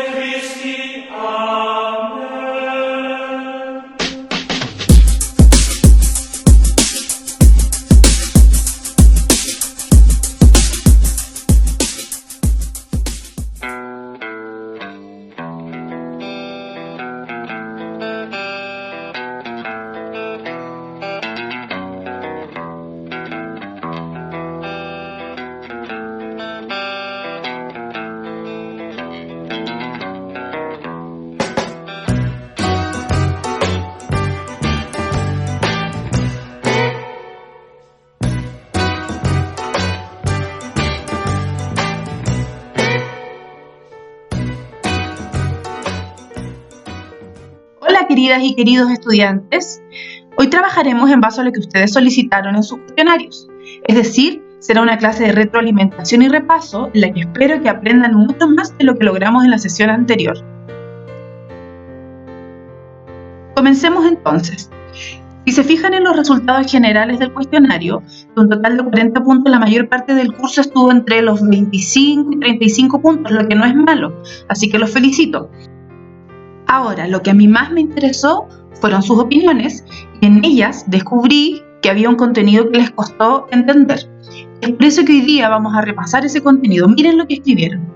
Christi. Amen. Hola queridas y queridos estudiantes, hoy trabajaremos en base a lo que ustedes solicitaron en sus cuestionarios, es decir, será una clase de retroalimentación y repaso en la que espero que aprendan mucho más de lo que logramos en la sesión anterior. Comencemos entonces. Si se fijan en los resultados generales del cuestionario, de un total de 40 puntos, la mayor parte del curso estuvo entre los 25 y 35 puntos, lo que no es malo, así que los felicito. Ahora, lo que a mí más me interesó fueron sus opiniones y en ellas descubrí que había un contenido que les costó entender. Es por eso que hoy día vamos a repasar ese contenido. Miren lo que escribieron.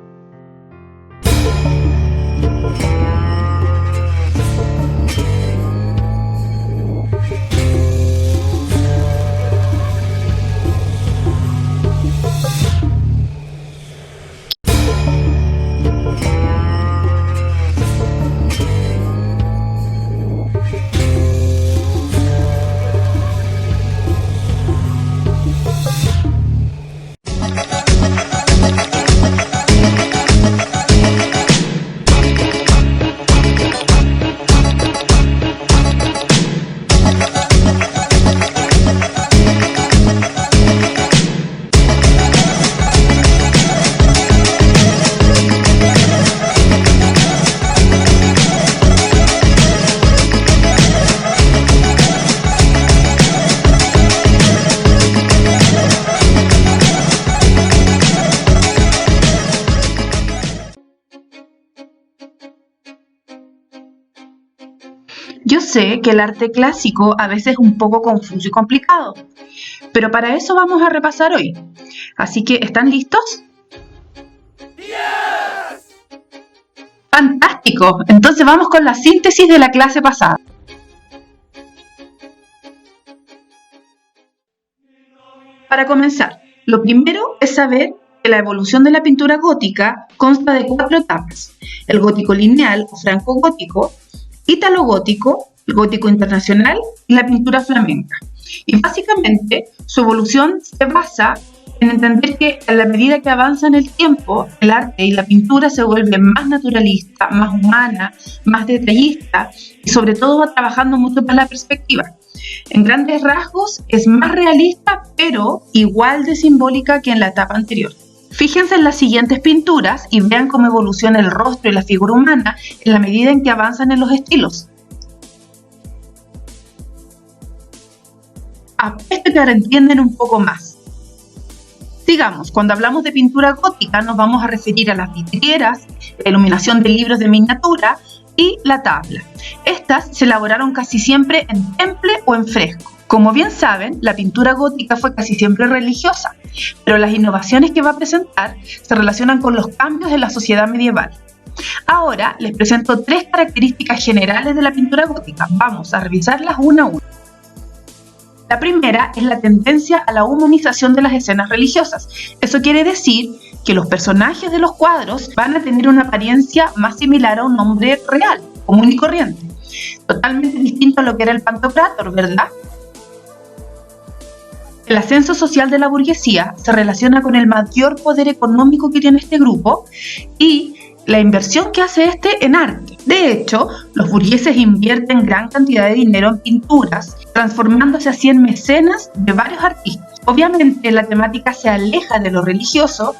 Yo sé que el arte clásico a veces es un poco confuso y complicado, pero para eso vamos a repasar hoy. Así que, ¿están listos? Yes! ¡Fantástico! Entonces vamos con la síntesis de la clase pasada. Para comenzar, lo primero es saber que la evolución de la pintura gótica consta de 4 etapas: el gótico lineal o franco-gótico, ítalo-gótico, el gótico internacional y la pintura flamenca. Y básicamente su evolución se basa en entender que a la medida que avanza en el tiempo, el arte y la pintura se vuelven más naturalista, más humana, más detallista y sobre todo va trabajando mucho para la perspectiva. En grandes rasgos es más realista, pero igual de simbólica que en la etapa anterior. Fíjense en las siguientes pinturas y vean cómo evoluciona el rostro y la figura humana en la medida en que avanzan en los estilos. Apuesto que ahora entienden un poco más. Sigamos, cuando hablamos de pintura gótica nos vamos a referir a las vidrieras, la iluminación de libros de miniatura y la tabla. Estas se elaboraron casi siempre en temple o en fresco. Como bien saben, la pintura gótica fue casi siempre religiosa, pero las innovaciones que va a presentar se relacionan con los cambios en la sociedad medieval. Ahora les presento 3 características generales de la pintura gótica. Vamos a revisarlas una a una. La primera es la tendencia a la humanización de las escenas religiosas. Eso quiere decir que los personajes de los cuadros van a tener una apariencia más similar a un hombre real, común y corriente. Totalmente distinto a lo que era el Pantocrátor, ¿verdad? El ascenso social de la burguesía se relaciona con el mayor poder económico que tiene este grupo y la inversión que hace este en arte. De hecho, los burgueses invierten gran cantidad de dinero en pinturas, transformándose así en mecenas de varios artistas. Obviamente, la temática se aleja de lo religioso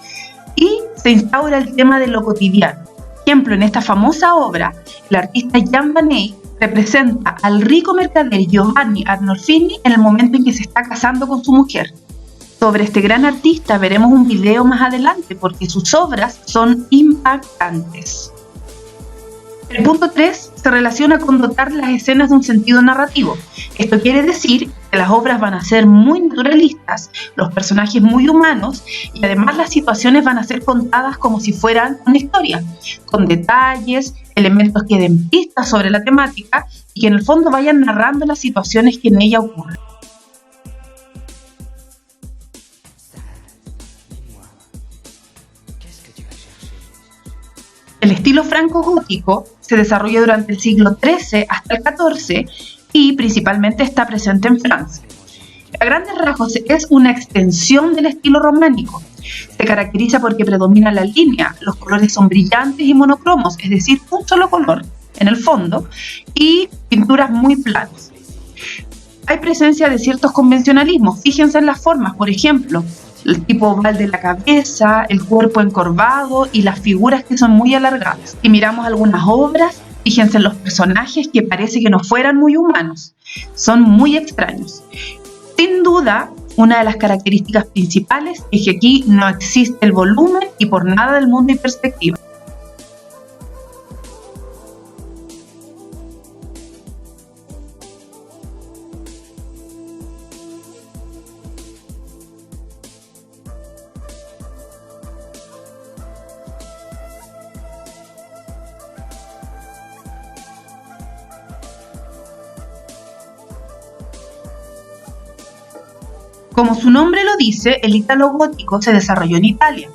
y se instaura el tema de lo cotidiano. Por ejemplo, en esta famosa obra, el artista Jan van Eyck representa al rico mercader Giovanni Arnolfini en el momento en que se está casando con su mujer. Sobre este gran artista veremos un video más adelante porque sus obras son impactantes. El punto 3 se relaciona con dotar las escenas de un sentido narrativo. Esto quiere decir que las obras van a ser muy naturalistas, los personajes muy humanos y además las situaciones van a ser contadas como si fueran una historia, con detalles, elementos que den pistas sobre la temática y que en el fondo vayan narrando las situaciones que en ella ocurren. El estilo franco-gótico se desarrolla durante el siglo XIII hasta el XIV y principalmente está presente en Francia. A grandes rasgos es una extensión del estilo románico. Se caracteriza porque predomina la línea, los colores son brillantes y monocromos, es decir, un solo color en el fondo y pinturas muy planas. Hay presencia de ciertos convencionalismos, fíjense en las formas, por ejemplo, el tipo oval de la cabeza, el cuerpo encorvado y las figuras que son muy alargadas. Si miramos algunas obras, fíjense en los personajes que parece que no fueran muy humanos, son muy extraños. Sin duda, una de las características principales es que aquí no existe el volumen y por nada del mundo hay perspectiva. Como su nombre lo dice, el ítalo gótico se desarrolló en Italia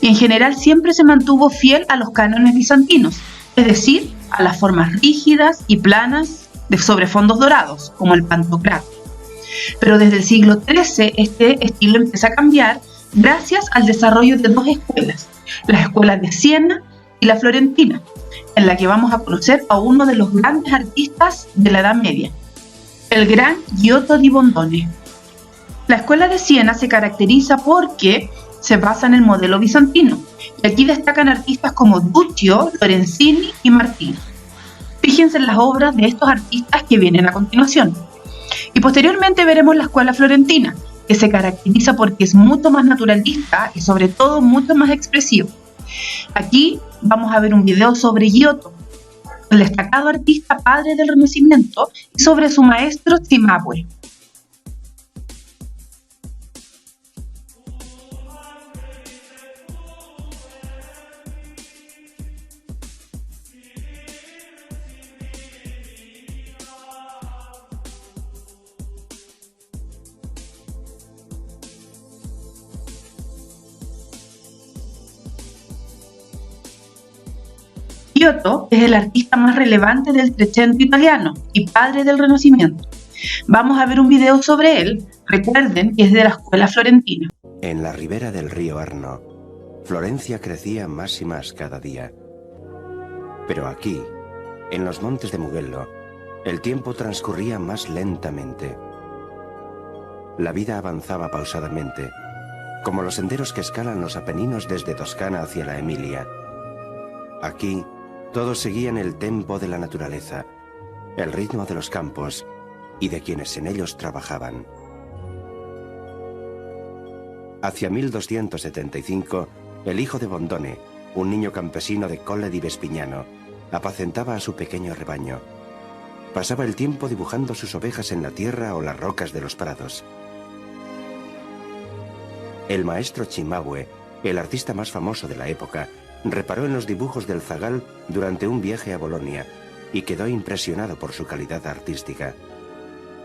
y en general siempre se mantuvo fiel a los cánones bizantinos, es decir, a las formas rígidas y planas sobre fondos dorados, como el Pantocrator. Pero desde el siglo XIII este estilo empieza a cambiar gracias al desarrollo de dos escuelas, las escuelas de Siena y la florentina, en la que vamos a conocer a uno de los grandes artistas de la Edad Media, el gran Giotto di Bondone. La escuela de Siena se caracteriza porque se basa en el modelo bizantino, y aquí destacan artistas como Duccio, Lorenzini y Martini. Fíjense en las obras de estos artistas que vienen a continuación. Y posteriormente veremos la escuela florentina, que se caracteriza porque es mucho más naturalista y sobre todo mucho más expresivo. Aquí vamos a ver un video sobre Giotto, el destacado artista padre del Renacimiento, y sobre su maestro Cimabue. Giotto es el artista más relevante del Trecento italiano y padre del Renacimiento. Vamos a ver un video sobre él, recuerden que es de la escuela florentina. En la ribera del río Arno, Florencia crecía más y más cada día. Pero aquí, en los montes de Mugello, el tiempo transcurría más lentamente. La vida avanzaba pausadamente, como los senderos que escalan los Apeninos desde Toscana hacia la Emilia. Aquí, todos seguían el tempo de la naturaleza, el ritmo de los campos y de quienes en ellos trabajaban. Hacia 1275, el hijo de Bondone, un niño campesino de Colle di Vespignano, apacentaba a su pequeño rebaño. Pasaba el tiempo dibujando sus ovejas en la tierra o las rocas de los prados. El maestro Cimabue, el artista más famoso de la época, reparó en los dibujos del zagal durante un viaje a Bolonia y quedó impresionado por su calidad artística.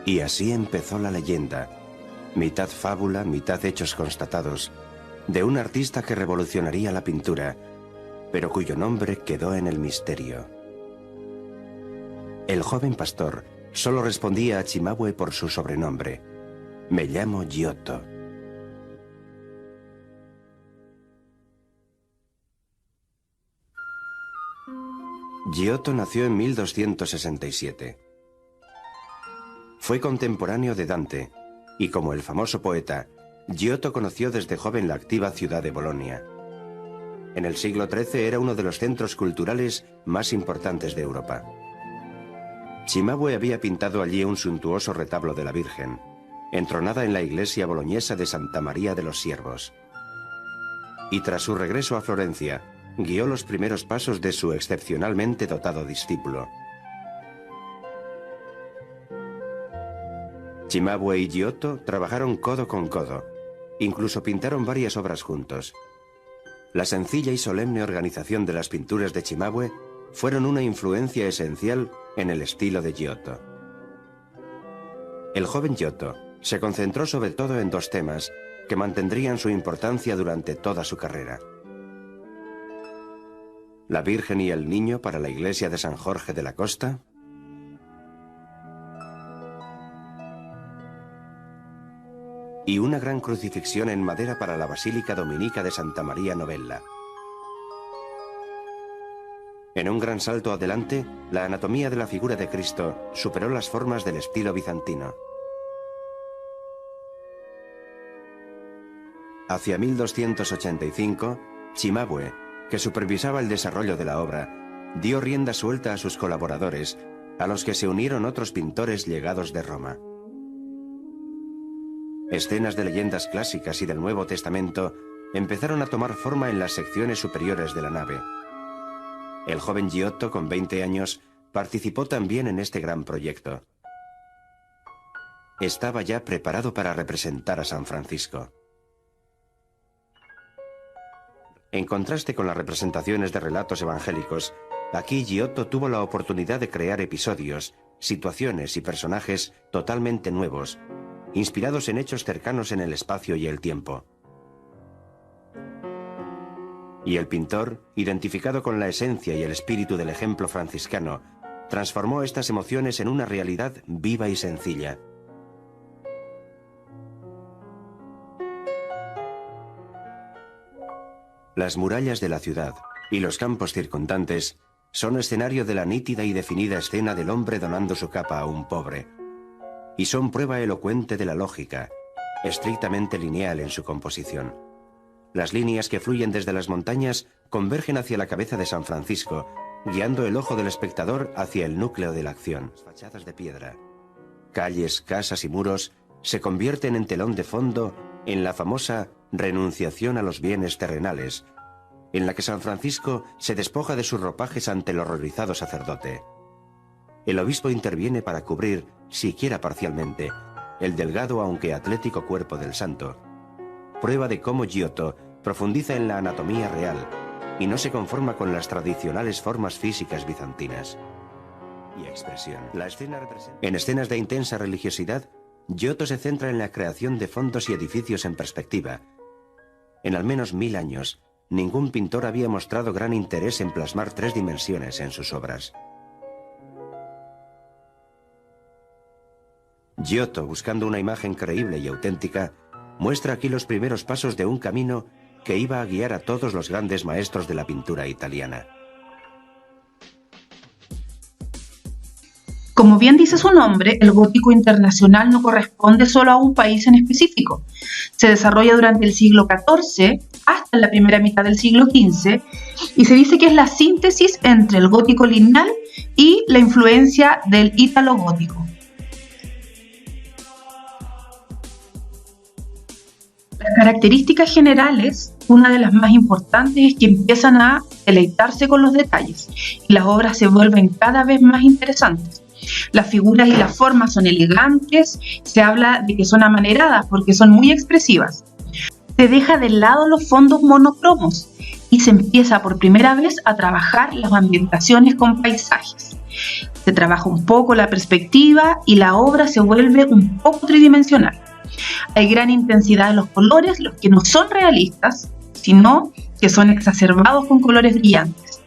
Y así empezó la leyenda, mitad fábula, mitad hechos constatados, de un artista que revolucionaría la pintura, pero cuyo nombre quedó en el misterio. El joven pastor solo respondía a Cimabue por su sobrenombre: me llamo Giotto. Giotto nació en 1267. Fue contemporáneo de Dante, y como el famoso poeta, Giotto conoció desde joven la activa ciudad de Bolonia. En el siglo XIII era uno de los centros culturales más importantes de Europa. Cimabue había pintado allí un suntuoso retablo de la Virgen, entronada en la iglesia boloñesa de Santa María de los Siervos. Y tras su regreso a Florencia, guió los primeros pasos de su excepcionalmente dotado discípulo. Cimabue y Giotto trabajaron codo con codo. Incluso pintaron varias obras juntos. La sencilla y solemne organización de las pinturas de Cimabue fueron una influencia esencial en el estilo de Giotto. El joven Giotto se concentró sobre todo en dos temas que mantendrían su importancia durante toda su carrera: la Virgen y el Niño para la iglesia de San Jorge de la Costa y una gran crucifixión en madera para la Basílica Dominica de Santa María Novella. En un gran salto adelante, la anatomía de la figura de Cristo superó las formas del estilo bizantino. Hacia 1285, Cimabue, que supervisaba el desarrollo de la obra, dio rienda suelta a sus colaboradores, a los que se unieron otros pintores llegados de Roma. Escenas de leyendas clásicas y del Nuevo Testamento empezaron a tomar forma en las secciones superiores de la nave. El joven Giotto, con 20 años, participó también en este gran proyecto. Estaba ya preparado para representar a San Francisco. En contraste con las representaciones de relatos evangélicos, aquí Giotto tuvo la oportunidad de crear episodios, situaciones y personajes totalmente nuevos, inspirados en hechos cercanos en el espacio y el tiempo. Y el pintor, identificado con la esencia y el espíritu del ejemplo franciscano, transformó estas emociones en una realidad viva y sencilla. Las murallas de la ciudad y los campos circundantes son escenario de la nítida y definida escena del hombre donando su capa a un pobre, y son prueba elocuente de la lógica, estrictamente lineal en su composición. Las líneas que fluyen desde las montañas convergen hacia la cabeza de San Francisco, guiando el ojo del espectador hacia el núcleo de la acción. Las fachadas de piedra, calles, casas y muros se convierten en telón de fondo en la famosa renunciación a los bienes terrenales, en la que San Francisco se despoja de sus ropajes ante el horrorizado sacerdote. El obispo interviene para cubrir, siquiera parcialmente, el delgado aunque atlético cuerpo del santo. Prueba de cómo Giotto profundiza en la anatomía real y no se conforma con las tradicionales formas físicas bizantinas. Y expresión. En escenas de intensa religiosidad, Giotto se centra en la creación de fondos y edificios en perspectiva. En al menos 1000 años, ningún pintor había mostrado gran interés en plasmar 3 dimensiones en sus obras. Giotto, buscando una imagen creíble y auténtica, muestra aquí los primeros pasos de un camino que iba a guiar a todos los grandes maestros de la pintura italiana. Como bien dice su nombre, el gótico internacional no corresponde solo a un país en específico. Se desarrolla durante el siglo XIV hasta la primera mitad del siglo XV y se dice que es la síntesis entre el gótico lineal y la influencia del ítalo-gótico. Las características generales, una de las más importantes, es que empiezan a deleitarse con los detalles y las obras se vuelven cada vez más interesantes. Las figuras y las formas son elegantes, se habla de que son amaneradas porque son muy expresivas. Se deja de lado los fondos monocromos y se empieza por primera vez a trabajar las ambientaciones con paisajes. Se trabaja un poco la perspectiva y la obra se vuelve un poco tridimensional. Hay gran intensidad de los colores, los que no son realistas, sino que son exacerbados con colores brillantes.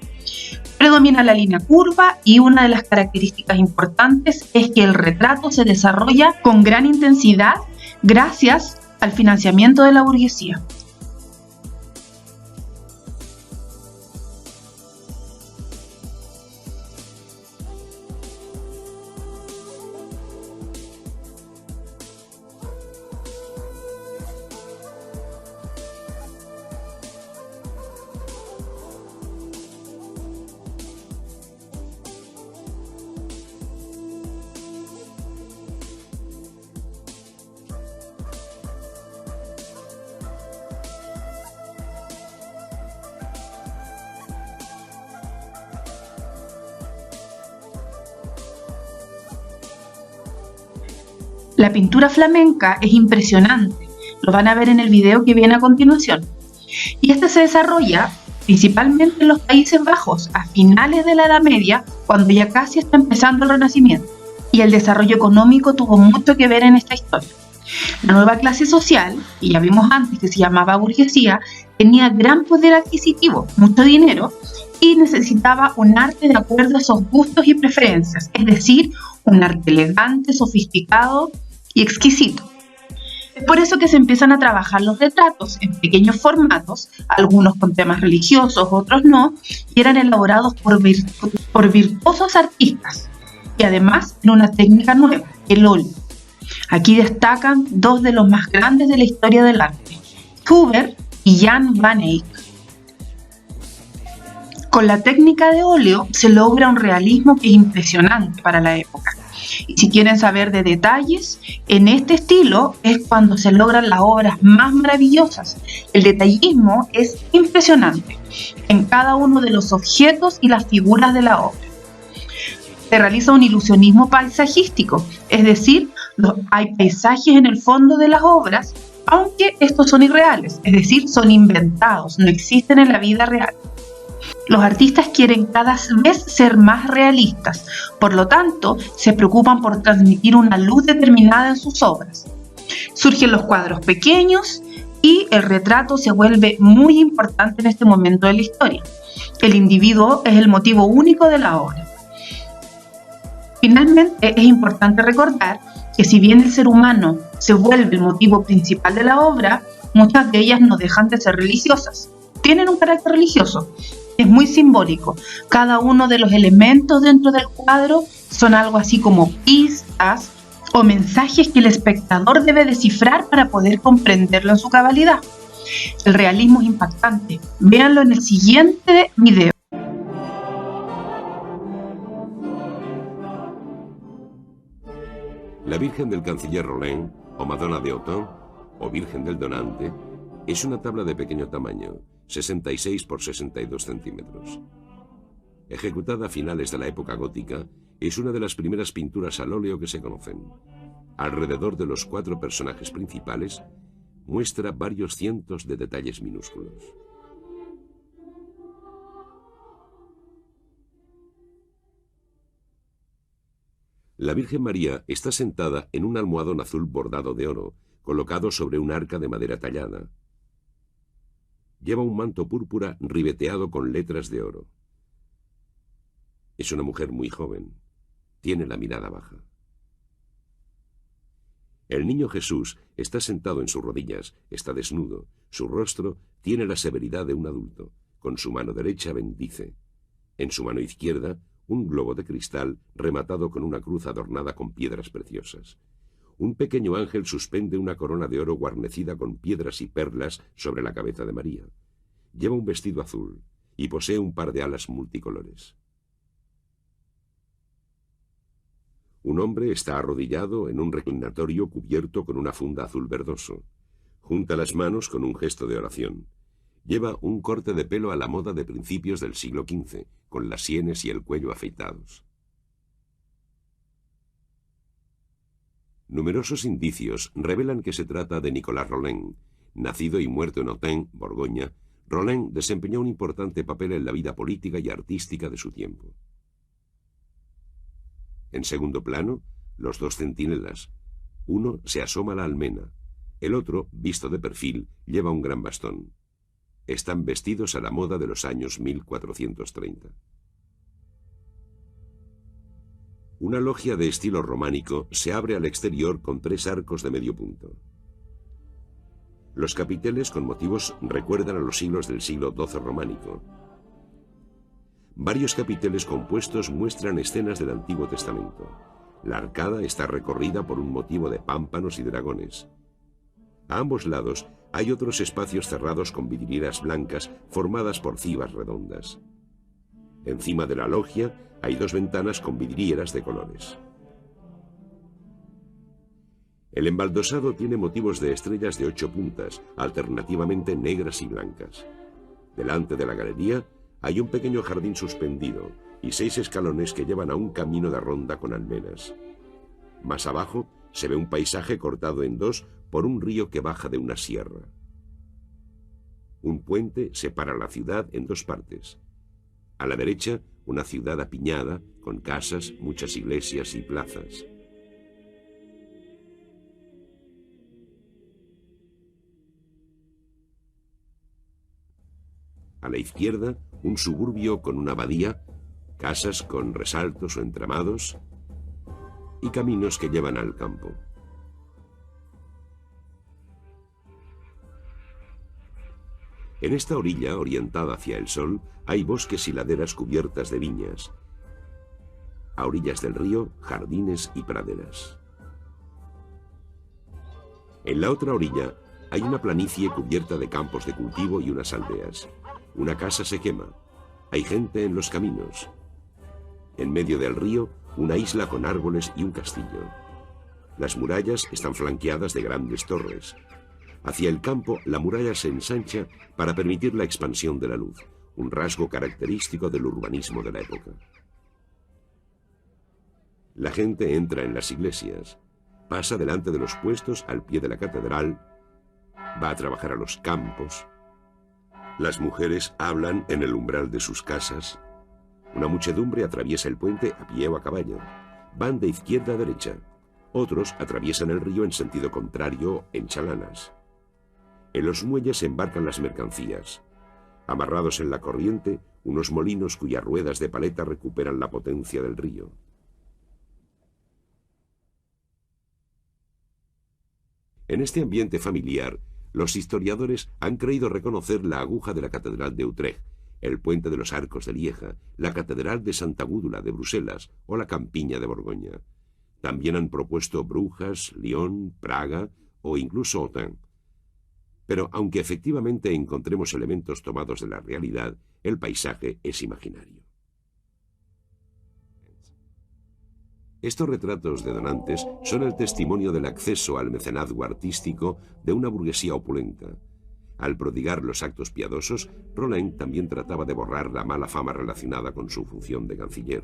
Predomina la línea curva y una de las características importantes es que el retrato se desarrolla con gran intensidad gracias al financiamiento de la burguesía. La pintura flamenca es impresionante, lo van a ver en el video que viene a continuación. Y este se desarrolla principalmente en los Países Bajos, a finales de la Edad Media, cuando ya casi está empezando el Renacimiento. Y el desarrollo económico tuvo mucho que ver en esta historia. La nueva clase social, que ya vimos antes que se llamaba burguesía, tenía gran poder adquisitivo, mucho dinero, y necesitaba un arte de acuerdo a esos gustos y preferencias, es decir, un arte elegante, sofisticado y exquisito. Es por eso que se empiezan a trabajar los retratos en pequeños formatos, algunos con temas religiosos, otros no, y eran elaborados por virtuosos artistas, y además en una técnica nueva, el óleo. Aquí destacan dos de los más grandes de la historia del arte, Huber y Jan van Eyck. Con la técnica de óleo se logra un realismo que es impresionante para la época. Y si quieren saber de detalles, en este estilo es cuando se logran las obras más maravillosas. El detallismo es impresionante en cada uno de los objetos y las figuras de la obra. Se realiza un ilusionismo paisajístico, es decir, hay paisajes en el fondo de las obras, aunque estos son irreales, es decir, son inventados, no existen en la vida real. Los artistas quieren cada vez ser más realistas, por lo tanto, se preocupan por transmitir una luz determinada en sus obras. Surgen los cuadros pequeños y el retrato se vuelve muy importante en este momento de la historia. El individuo es el motivo único de la obra. Finalmente, es importante recordar que si bien el ser humano se vuelve el motivo principal de la obra, muchas de ellas no dejan de ser religiosas. Tienen un carácter religioso. Es muy simbólico. Cada uno de los elementos dentro del cuadro son algo así como pistas o mensajes que el espectador debe descifrar para poder comprenderlo en su cabalidad. El realismo es impactante. Véanlo en el siguiente video. La Virgen del Canciller Rollin, o Madonna de Autun, o Virgen del Donante, es una tabla de pequeño tamaño, 66 por 62 centímetros. Ejecutada a finales de la época gótica, es una de las primeras pinturas al óleo que se conocen. Alrededor de los 4 personajes principales, muestra varios cientos de detalles minúsculos. La Virgen María está sentada en un almohadón azul bordado de oro, colocado sobre un arca de madera tallada. Lleva un manto púrpura ribeteado con letras de oro. Es una mujer muy joven. Tiene la mirada baja. El niño Jesús está sentado en sus rodillas, está desnudo. Su rostro tiene la severidad de un adulto. Con su mano derecha bendice. En su mano izquierda, un globo de cristal rematado con una cruz adornada con piedras preciosas. Un pequeño ángel suspende una corona de oro guarnecida con piedras y perlas sobre la cabeza de María. Lleva un vestido azul y posee un par de alas multicolores. Un hombre está arrodillado en un reclinatorio cubierto con una funda azul verdoso. Junta las manos con un gesto de oración. Lleva un corte de pelo a la moda de principios del siglo XV, con las sienes y el cuello afeitados. Numerosos indicios revelan que se trata de Nicolas Rolin. Nacido y muerto en Autun, Borgoña, Rolin desempeñó un importante papel en la vida política y artística de su tiempo. En segundo plano, los 2 centinelas. Uno se asoma a la almena. El otro, visto de perfil, lleva un gran bastón. Están vestidos a la moda de los años 1430. Una logia de estilo románico se abre al exterior con 3 arcos de medio punto. Los capiteles con motivos recuerdan a los siglos del siglo XII románico. Varios capiteles compuestos muestran escenas del Antiguo Testamento. La arcada está recorrida por un motivo de pámpanos y dragones. A ambos lados hay otros espacios cerrados con vidrieras blancas formadas por cibas redondas. Encima de la logia hay 2 ventanas con vidrieras de colores. El embaldosado tiene motivos de estrellas de 8 puntas, alternativamente negras y blancas. Delante de la galería hay un pequeño jardín suspendido y 6 escalones que llevan a un camino de ronda con almenas. Más abajo se ve un paisaje cortado en dos por un río que baja de una sierra. Un puente separa la ciudad en dos partes. A la derecha, una ciudad apiñada, con casas, muchas iglesias y plazas. A la izquierda, un suburbio con una abadía, casas con resaltos o entramados y caminos que llevan al campo. En esta orilla, orientada hacia el sol, hay bosques y laderas cubiertas de viñas. A orillas del río, jardines y praderas. En la otra orilla, hay una planicie cubierta de campos de cultivo y unas aldeas. Una casa se quema. Hay gente en los caminos. En medio del río, una isla con árboles y un castillo. Las murallas están flanqueadas de grandes torres. Hacia el campo, la muralla se ensancha para permitir la expansión de la luz, un rasgo característico del urbanismo de la época. La gente entra en las iglesias, pasa delante de los puestos al pie de la catedral, va a trabajar a los campos. Las mujeres hablan en el umbral de sus casas. Una muchedumbre atraviesa el puente a pie o a caballo. Van de izquierda a derecha. Otros atraviesan el río en sentido contrario en chalanas. En los muelles se embarcan las mercancías. Amarrados en la corriente, unos molinos cuyas ruedas de paleta recuperan la potencia del río. En este ambiente familiar, los historiadores han creído reconocer la aguja de la Catedral de Utrecht, el puente de los Arcos de Lieja, la Catedral de Santa Gúdula de Bruselas o la Campiña de Borgoña. También han propuesto Brujas, Lyon, Praga o incluso Autun. Pero aunque efectivamente encontremos elementos tomados de la realidad, el paisaje es imaginario. Estos retratos de donantes son el testimonio del acceso al mecenazgo artístico de una burguesía opulenta. Al prodigar los actos piadosos, Rollin también trataba de borrar la mala fama relacionada con su función de canciller.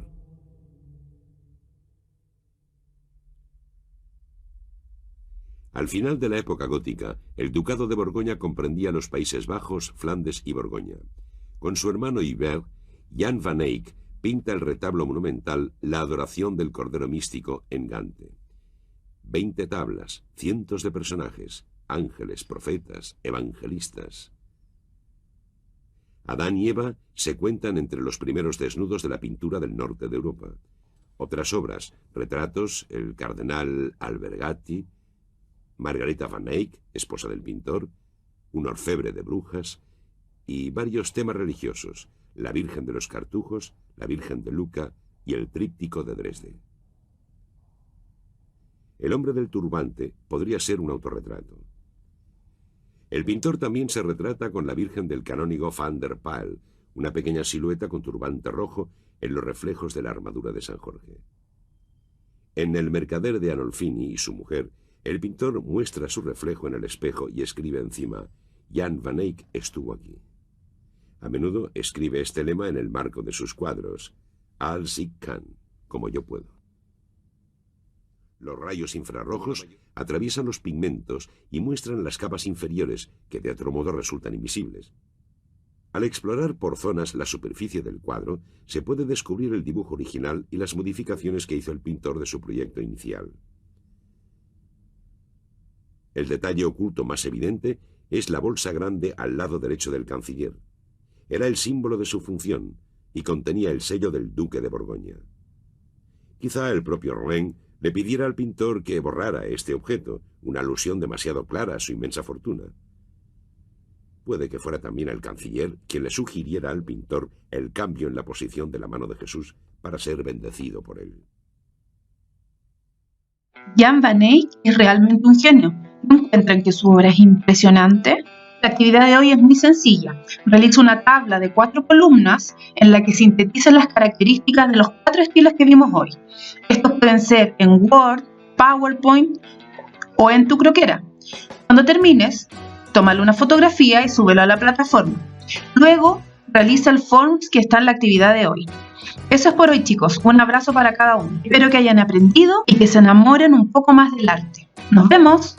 Al final de la época gótica, el ducado de Borgoña comprendía los Países Bajos, Flandes y Borgoña. Con su hermano Hubert, Jan van Eyck pinta el retablo monumental La adoración del Cordero Místico en Gante. 20 tablas, cientos de personajes, ángeles, profetas, evangelistas. Adán y Eva se cuentan entre los primeros desnudos de la pintura del norte de Europa. Otras obras, retratos, el cardenal Albergati, Margarita van Eyck, esposa del pintor, un orfebre de brujas y varios temas religiosos, la Virgen de los Cartujos, la Virgen de Lucca y el Tríptico de Dresde. El hombre del turbante podría ser un autorretrato. El pintor también se retrata con la Virgen del canónigo van der Pijl, una pequeña silueta con turbante rojo en los reflejos de la armadura de San Jorge. En El mercader de Arnolfini y su mujer, el pintor muestra su reflejo en el espejo y escribe encima: Jan van Eyck estuvo aquí. A menudo escribe este lema en el marco de sus cuadros: Als ik kan, como yo puedo. Los rayos infrarrojos atraviesan los pigmentos y muestran las capas inferiores, que de otro modo resultan invisibles. Al explorar por zonas la superficie del cuadro, se puede descubrir el dibujo original y las modificaciones que hizo el pintor de su proyecto inicial. El detalle oculto más evidente es la bolsa grande al lado derecho del canciller. Era el símbolo de su función y contenía el sello del duque de Borgoña. Quizá el propio Rollin le pidiera al pintor que borrara este objeto, una alusión demasiado clara a su inmensa fortuna. Puede que fuera también el canciller quien le sugiriera al pintor el cambio en la posición de la mano de Jesús para ser bendecido por él. Jan van Eyck es realmente un genio. ¿No encuentran que su obra es impresionante? La actividad de hoy es muy sencilla. Realiza una tabla de 4 columnas en la que sintetizan las características de los 4 estilos que vimos hoy. Estos pueden ser en Word, PowerPoint o en tu croquera. Cuando termines, tómale una fotografía y súbelo a la plataforma. Luego, realiza el forms que está en la actividad de hoy. Eso es por hoy, chicos. Un abrazo para cada uno. Espero que hayan aprendido y que se enamoren un poco más del arte. ¡Nos vemos!